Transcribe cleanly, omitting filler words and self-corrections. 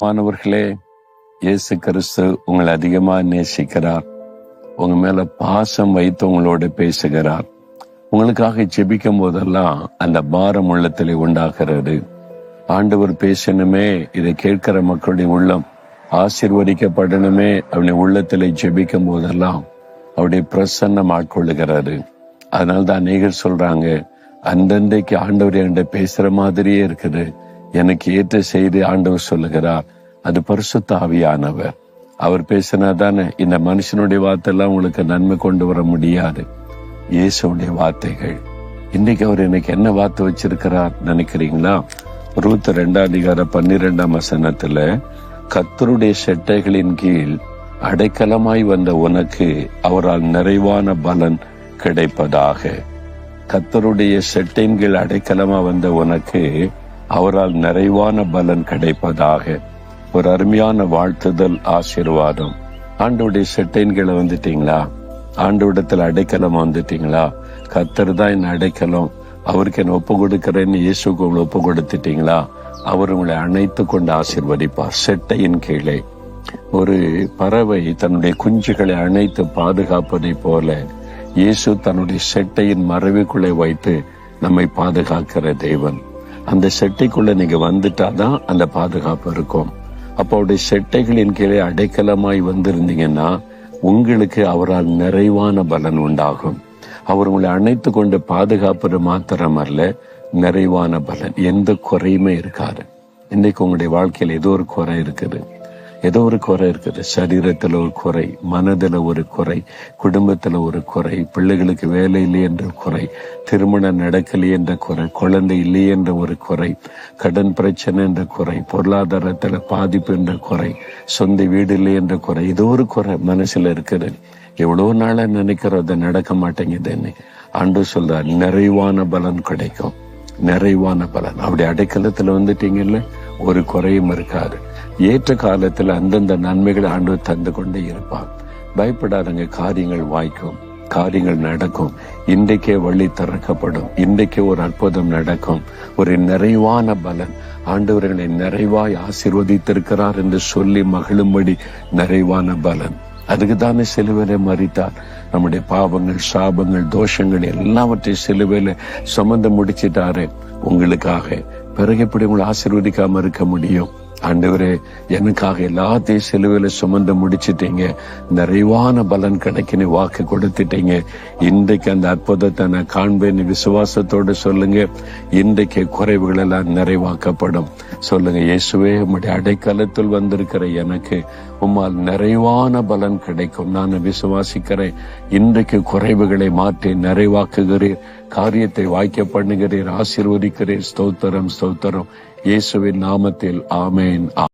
மாணவர்களே, இயேசு கிறிஸ்து உங்களை அதிகமா நேசிக்கிறார். உங்க மேல பாசம் வைத்து உங்களோட பேசுகிறார். உங்களுக்காக ஜெபிக்கும் போதெல்லாம் அந்த பாரம் உள்ளத்திலே உண்டாகிறது. ஆண்டவர் பேசணுமே, இதை கேட்கிற மக்களுடைய உள்ளம் ஆசீர்வதிக்கப்படணுமே அவனை உள்ளத்திலே ஜெபிக்கும் போதெல்லாம் அவருடைய பிரசன்னம் ஆட்கொள்ளுகிறாரு. அதனால்தான் அநேகர் சொல்றாங்க, அந்தன்றைக்கு ஆண்டவர் என்கிட்ட பேசுற மாதிரியே இருக்குது, எனக்கு ஏற்ற செய்தி ஆண்டவர் சொல்லுகிறார். அது பரிசுத்த ஆவியானவர். அவர் பேசினா தானே. இந்த மனுஷனுடைய வார்த்தை எல்லாம் உங்களுக்கு நன்மை கொண்டு வர முடியாது. இயேசுடைய வார்த்தைகள். இன்னைக்கு அவர் எனக்கு என்ன வார்த்தை வச்சிருக்கிறார் நினைக்கிறீங்களா? ரூத் 2:12 கர்த்தருடைய செட்டைகளின் கீழ் அடைக்கலமாய் வந்த உனக்கு அவரால் நிறைவான பலன் கிடைப்பதாக. கர்த்தருடைய செட்டையின் கீழ் அடைக்கலமா வந்த உனக்கு அவரால் நிறைவான பலன் கிடைப்பதாக. ஒரு அருமையான வாழ்த்துதல், ஆசீர்வாதம். ஆண்டவருடைய செட்டையின் கீழே வந்துட்டீங்களா? ஆண்டவரிடத்துல அடைக்கலம் வந்துட்டீங்களா? கர்த்தர் தான் என் அடைக்கலம், அவருக்கு என்ன ஒப்பு கொடுக்கிறேன்னு இயேசுக்கு உங்களை ஒப்பு கொடுத்துட்டீங்களா? அவர் உங்களை அணைத்து கொண்டு ஆசீர்வதிப்பார். செட்டையின் கீழே ஒரு பறவை தன்னுடைய குஞ்சுகளை அணைத்து பாதுகாப்பதை போல இயேசு தன்னுடைய செட்டையின் மறைவுக்குள்ளே வைத்து நம்மை பாதுகாக்கிற தேவன். அந்த செட்டைக்குள்ள நீங்க வந்துட்டாதான் அந்த பாதுகாப்பு இருக்கும். அப்போ அவருடைய செட்டைகளின் கீழே அடைக்கலமாய் வந்திருந்தீங்கன்னா உங்களுக்கு அவரால் நிறைவான பலன் உண்டாகும். அவர் உங்களை அணைத்து கொண்டு பாதுகாப்பது மாத்திரமல்ல, நிறைவான பலன். எந்த குறையுமே இருக்காது. இன்னைக்கு உங்களுடைய வாழ்க்கையில் ஏதோ ஒரு குறை இருக்குது. சரீரத்துல ஒரு குறை, மனதுல ஒரு குறை, குடும்பத்துல ஒரு குறை, பிள்ளைகளுக்கு வேலை இல்லை என்ற குறை, திருமணம் நடக்கலையே என்ற குறை, குழந்தை இல்லையே என்ற ஒரு குறை, கடன் பிரச்சனை என்ற குறை, பொருளாதாரத்துல பாதிப்பு என்ற குறை, சொந்த வீடு இல்லை என்ற குறை, ஏதோ ஒரு குறை மனசுல இருக்குது. எவ்வளவு நாளா நினைக்கிறோம், அதை நடக்க மாட்டேங்குதுன்னு. ஆண்டவர் சொல்றார், நிறைவான பலன் கிடைக்கும். நிறைவான பலன். அப்படி அடைக்கலத்துல வந்துட்டீங்கல்ல, ஒரு குறையும் இருக்காது. ஏற்ற காலத்துல அந்தந்த நன்மைகளை ஆண்டவர் தந்து கொண்டே இருப்பான். பயப்படாதங்க. காரியங்கள் வாய்க்கும், காரியங்கள் நடக்கும். இன்றைக்கே வழி திறக்கப்படும். இன்றைக்கே ஒரு அற்புதம் நடக்கும். ஒரு நிறைவான பலன். ஆண்டவர்களை நிறைவாய் ஆசீர்வதித்திருக்கிறார் என்று சொல்லி மகிழும்படி நிறைவான பலன். அதுக்கு தானே சிலுவையில மரித்தார். நம்முடைய பாவங்கள், சாபங்கள், தோஷங்கள் எல்லாவற்றையும் சிலுவையில சுமந்து முடிச்சிட்டாரு உங்களுக்காக. பிறகு எப்படி உங்களை ஆசீர்வதிக்காம இருக்க முடியும்? ஆண்டவரே, எனக்காக எல்லாத்தையும் சிலுவையில சுமந்து முடிச்சிட்டீங்க, நிறைவான பலன் கிடைக்குன்னு வாக்கு கொடுத்துட்டீங்க. இன்றைக்கு அந்த அற்புதத்தை நான் காண்பேன் விசுவாசத்தோடு சொல்லுங்க. இன்றைக்கு குறைவுகள் எல்லாம் நிறைவாக்கப்படும். சொல்லுங்க, இயேசுவே, உம்முடைய அடைக்கலத்தில் வந்திருக்கிற எனக்கு உம்மால் நிறைவான பலன் கிடைக்கும். நான் விசுவாசிக்கிறேன். இன்றைக்கு குறைவுகளை மாற்றி நிறைவாக்குகிறீர், காரியத்தை வாய்க்க பண்ணுகிறீர், ஆசீர்வதிக்கிறீர். ஸ்தோத்திரம், ஸ்தோத்திரம். இயேசுவின் நாமத்தில் ஆமேன்.